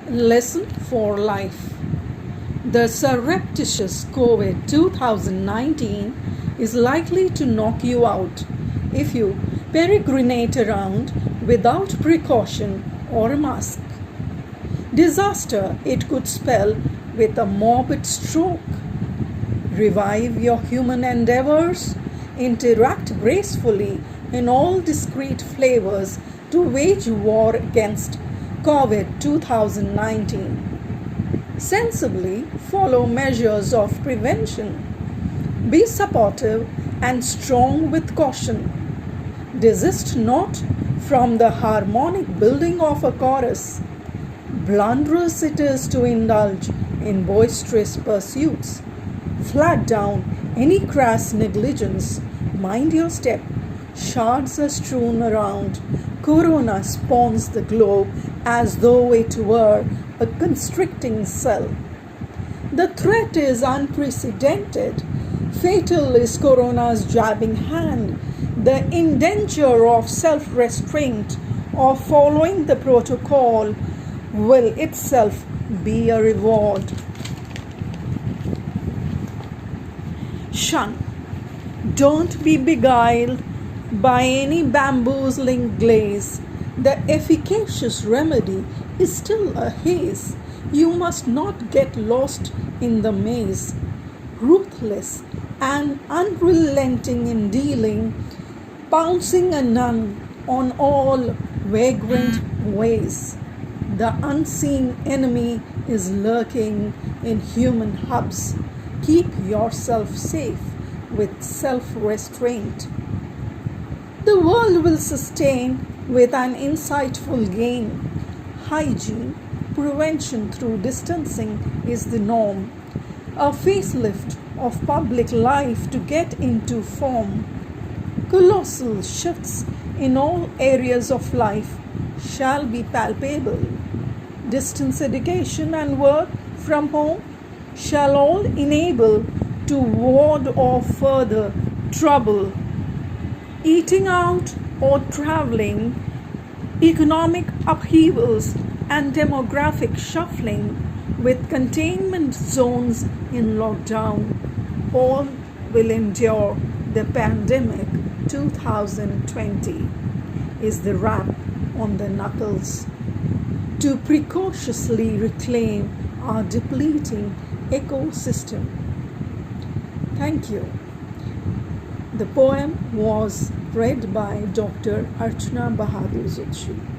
Lesson for life. The surreptitious COVID 2019 is likely to knock you out if you peregrinate around without precaution or a mask. Disaster it could spell with a morbid stroke. Revive your human endeavors, interact gracefully in all discrete flavors to wage war against COVID 2019. Sensibly follow measures of prevention. Be supportive and strong with caution. Desist not from the harmonic building of a chorus. Blunderous it is to indulge in boisterous pursuits. Flag down any crass negligence. Mind your step. Shards are strewn around. Corona spawns the globe as though it were a constricting cell. The threat is unprecedented. Fatal is Corona's jabbing hand. The indenture of self-restraint, of following the protocol, will itself be a reward. Shun. Don't be beguiled by any bamboozling glaze. The efficacious remedy is still a haze. You must not get lost in the maze. Ruthless and unrelenting in dealing, pouncing anon on all vagrant ways. The unseen enemy is lurking in human hubs. Keep yourself safe with self-restraint. The world will sustain with an insightful gain. Hygiene, prevention through distancing is the norm. A facelift of public life to get into form. Colossal shifts in all areas of life shall be palpable. Distance education and work from home shall all enable to ward off further trouble. Eating out or traveling, economic upheavals and demographic shuffling with containment zones in lockdown, all will endure. The pandemic 2020 is the rap on the knuckles to precautiously reclaim our depleting ecosystem. Thank you. The poem was read by Dr. Archana Bahadur Zutshi.